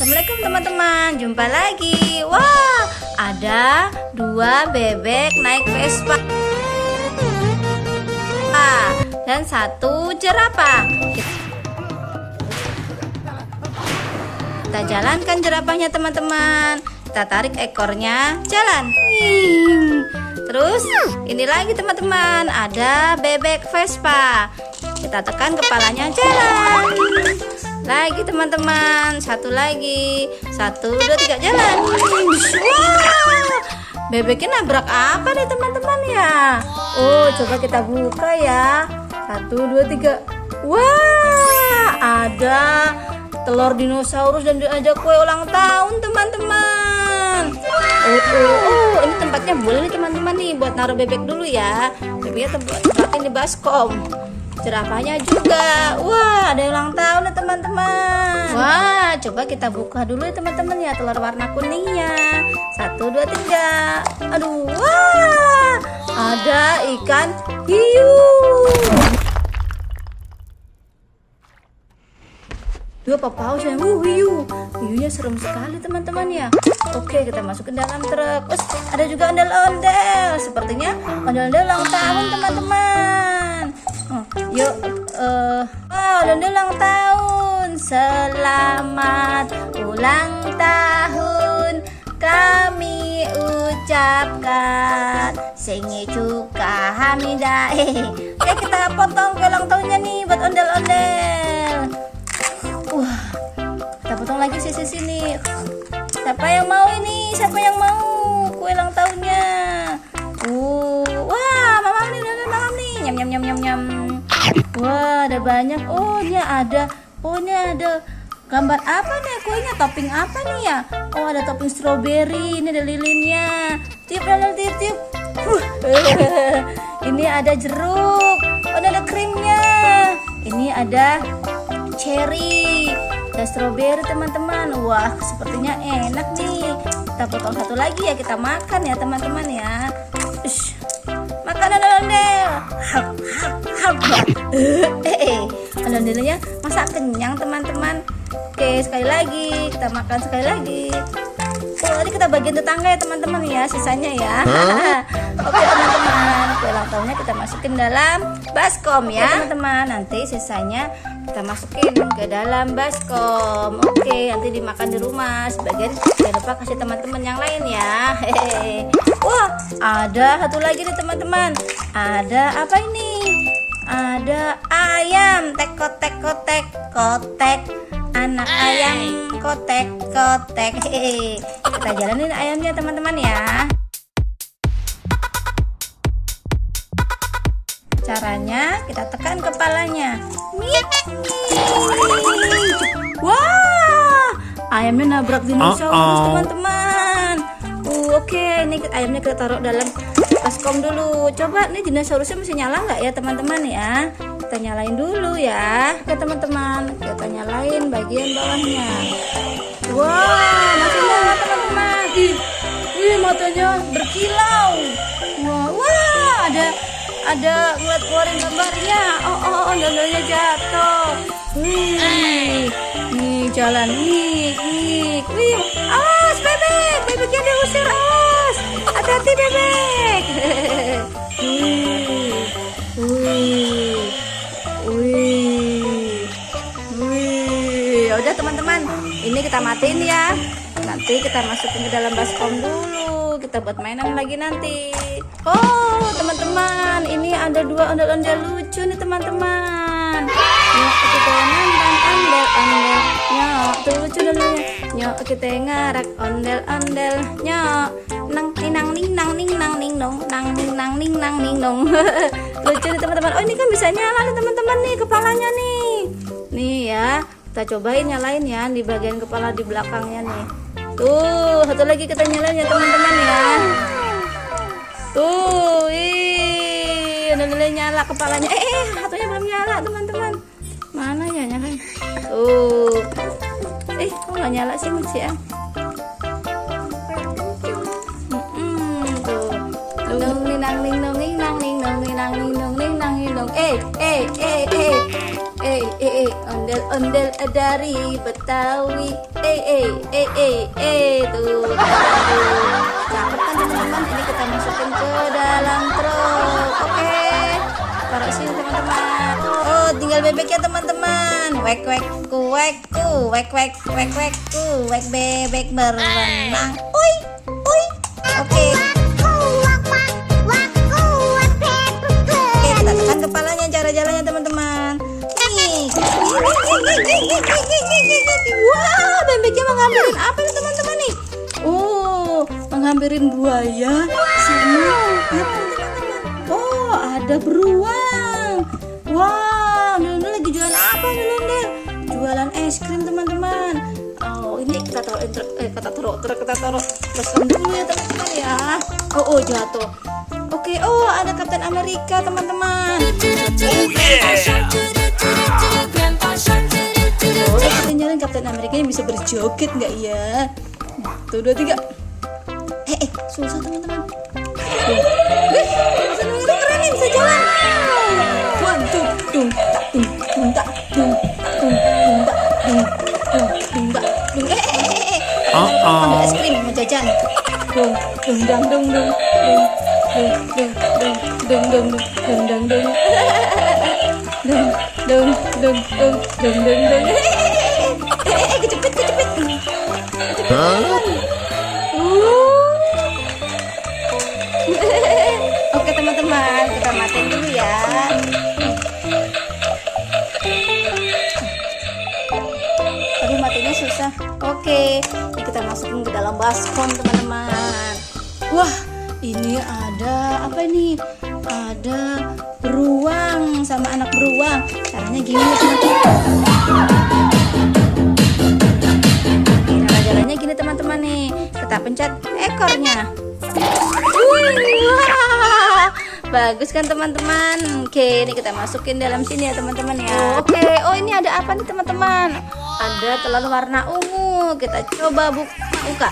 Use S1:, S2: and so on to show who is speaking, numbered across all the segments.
S1: Assalamualaikum teman-teman, jumpa lagi. Wah, ada 2 bebek naik Vespa dan 1 jerapah. Kita jalankan jerapahnya teman-teman. Kita tarik ekornya, jalan. Terus ini lagi teman-teman, ada bebek Vespa. Kita tekan kepalanya, jalan. Lagi teman-teman, 1 lagi, 1, 2, 3, jalan. Wah, bebeknya nabrak apa nih teman-teman ya? Oh, coba kita buka ya. 1, 2, 3. Wah, ada telur dinosaurus dan ada kue ulang tahun teman-teman. Oh, ini tempatnya boleh nih teman-teman nih buat naruh bebek dulu ya. Bebeknya tempatin di baskom. Jerapahnya juga. Wah, ada ulang tahun nih teman-teman. Wah, coba kita buka dulu ya teman-teman ya, telur warna kuningnya. 1, 2, 3. Aduh, wah, ada ikan hiu. Dua paus yang hiu. Hiunya serem sekali teman-teman ya. Oke, kita masukin dalam truk. Terus ada juga ondel-ondel. Sepertinya ondel-ondel ulang tahun teman-teman. Yuk, ondel-ondel ulang tahun. Selamat ulang tahun kami ucapkan. Sengi cuka hamidah. Oke, kita potong ke ulang tahunnya nih buat ondel-ondel. Wah, kita potong lagi sisi sini. Siapa yang mau ini? Siapa yang mau kue ulang tahunnya? Wah, mamam nih, mamam nih. Nyam nyam nyam nyam nyam. Wah, ada banyak. Oh, ini ada. Oh, ini ada gambar apa nih kuenya? Topping apa nih ya? Oh, ada topping strawberry. Ini ada lilinnya. Tiup, tiup, tiup. Ini ada jeruk. Oh, ini ada krimnya. Ini ada cherry dan strawberry teman-teman. Wah, sepertinya enak nih. Kita potong 1 lagi ya, kita makan ya teman-teman ya. Makan ondel-ondel. Ondel-ondelnya masa kenyang teman-teman. Oke, sekali lagi kita makan sekali lagi. Oh, tadi kita bagian tetangga ya teman-teman ya, sisanya ya. Oke teman-teman, kue ulang tahunnya kita masukin dalam baskom ya teman-teman. Nanti sisanya kita masukin ke dalam baskom. Oke, nanti dimakan di rumah. Sebagian jangan lupa kasih teman-teman yang lain ya. Hehehe. Wah, ada 1 lagi nih teman-teman. Ada apa ini? Ada ayam tek-kotek kotek. Anak ayam kotek. Hehehe. Kita jalanin ayamnya teman-teman ya. Caranya kita tekan kepalanya. Wah, ayamnya nabrak dinosaurus teman-teman. Oke, ini ayamnya kita taruh dalam baskom dulu. Coba nih dinosaurusnya masih nyala nggak ya teman-teman ya? Kita nyalain dulu ya. Oke teman-teman, kita nyalain bagian bawahnya. Wah, masih nyala teman-teman. Ih, matanya berkilau. Wah, ada ngeluarin gambarnya. Oh, gambarnya jatuh. Nih jalan nih. Awas bebeknya diusir, awas. Hati-hati bebek. Udah teman-teman, ini kita matiin ya. Nanti kita masukin ke dalam baskom dulu. Kita buat mainan lagi nanti. Oh teman-teman, ini ada 2 ondel-ondel lucu nih teman-teman. Nyok kita nantang ondel-ondel. Nyok tuh lucu namanya. Nyok kita ngarak ondel-ondel. Nyok nang ninang ning nang ning nang ning nong nang ning nang ning nang ning nong. Lucu nih teman-teman. Oh, ini kan bisa nyala nih teman-teman nih kepalanya nih. Nih ya, kita cobain nyalain ya di bagian kepala di belakangnya nih. Tuh, 1 lagi kita nyalain ya teman-teman ya. Tuh, udah nyala kepalanya. Satunya belum nyala teman-teman. Mana ya nyalain? Tuh. Kok nggak nyala sih masih ya? Tuh. Nong ninang ning nong ning nang ning nong ninang ning nong ning nang ning nong. Ondel-ondel dari Betawi. Tuh. Cakep kan teman-teman? Ini kita masukin ke dalam truk. Oke. Taruh sini teman-teman. Oh, tinggal bebeknya teman-teman. Wek wek ku, wek wek ku, wek bebek berenang. Uy. Oke. Oke, kita tekan kepalanya, cara jalannya teman-teman. Wah, bebeknya menghampirin apa nih teman-teman nih? Oh, menghampirin buaya sama apa teman-teman? Oh, ada beruang. Wah, Ondel-ondel lagi jualan apa Ondel-ondel? Jualan es krim teman-teman. Oh, ini kita taruh terus dulu ya teman-teman ya. Oh, jatuh. Oke, ada Kapten Amerika teman-teman. Kita nyalain Kapten Amerika yang bisa berjoget nggak ya? 1, 2, 3. Susah teman-teman. Kapten Amerika keren nih, bisa jalan. 1, 2, ambil es krim mau jajan. Kecepet. Oke teman-teman, kita matiin dulu ya. Tapi matinya susah. Oke, ini kita masukin ke dalam baskom teman-teman. Wah, ini ada apa ini? Ada beruang sama anak beruang. Caranya gini teman-teman. Cara jalannya gini teman-teman nih. Kita pencet ekornya. Wah, bagus kan teman-teman. Oke, ini kita masukin dalam sini ya teman-teman ya. Oke, ini ada apa nih teman-teman? Ada telur warna ungu. Kita coba buka.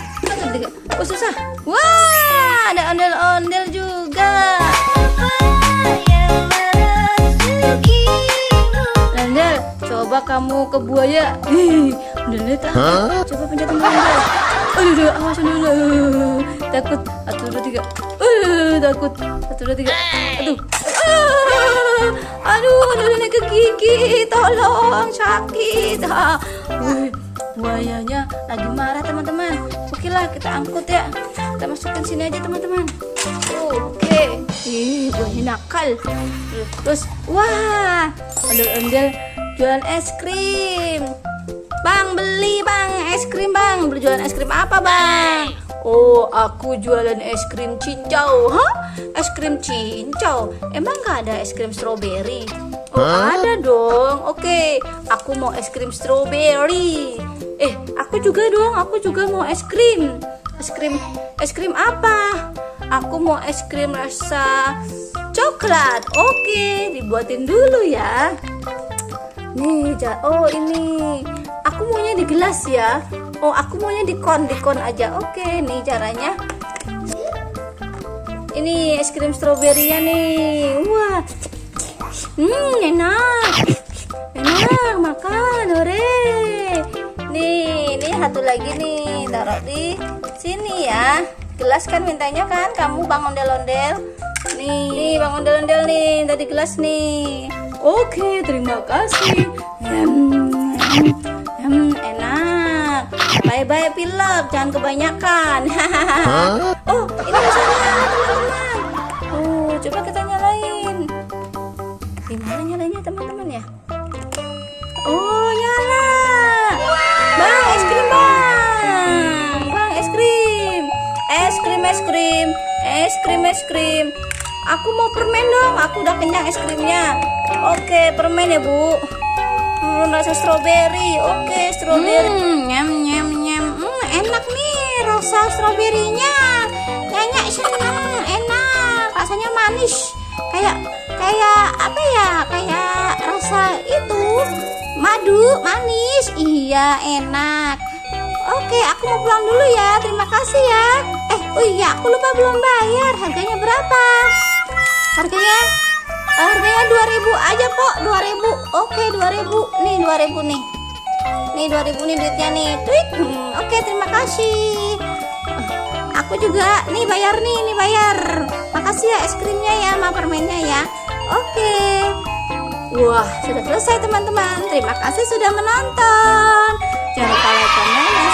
S1: Oh, susah. Wah, ada ondel-ondel juga. Ondel, coba kamu ke buaya. Ondel takut. Coba pencet ondel. Aduh, awas ondel. Takut. 1, 2, 3. Takut. 1, 2, 3. Aduh, ondel kegigit. Tolong, sakit. Buayanya lagi marah teman-teman. Oke lah, kita angkut ya. Kita masukin sini aja teman-teman. Oke. Buayanya nakal. Terus, wah, ondel-ondel jualan es krim. Bang, beli bang, es krim bang. Berjualan es krim apa bang? Oh, aku jualan es krim cincau. Hah? Es krim cincau? Emang gak ada es krim stroberi? Oh, ada dong. Oke, aku mau es krim stroberi. Aku juga dong. Aku juga mau es krim. Es krim apa? Aku mau es krim rasa coklat. Oke, dibuatin dulu ya. Nih, ini. Aku maunya di gelas ya. Oh, aku maunya di kon aja. Oke, nih caranya. Ini es krim stroberinya nih. Wah. Enak makan, hore. Nih satu lagi nih, taruh di sini ya. Gelas kan mintanya kan, kamu Bang Ondel-ondel. Nih Bang Ondel-ondel nih, tadi gelas nih. Oke, terima kasih. Enak. Bye-bye pilek, jangan kebanyakan. Oh, ini bisa nyala teman-teman. Coba kita nyalain. Gimana nyalanya teman-teman ya? Oh, nyala. Bang, es krim bang. Bang, es krim. Es krim. Aku mau permen dong. Aku udah kenyang es krimnya. Oke, permen ya bu. Rasa stroberi. Oke, stroberi. Nyam. Enak nih rasa stroberinya. Nyanyi senang, enak. Rasanya manis. Kayak apa ya? Kayak rasa itu madu manis. Iya, enak. Oke, aku mau pulang dulu ya. Terima kasih ya. Oh iya, aku lupa belum bayar. Harganya berapa? Harganya Harganya 2.000 aja, Pok. 2.000. Oke, 2.000. Nih 2.000 nih. Nih 2.000 nih duitnya nih. Tweet. Oke, terima kasih. Aku juga nih bayar nih, bayar. Makasih ya es krimnya ya, sama permennya ya. Oke. Wah, sudah selesai teman-teman. Terima kasih sudah menonton. Jangan lupa like, comment,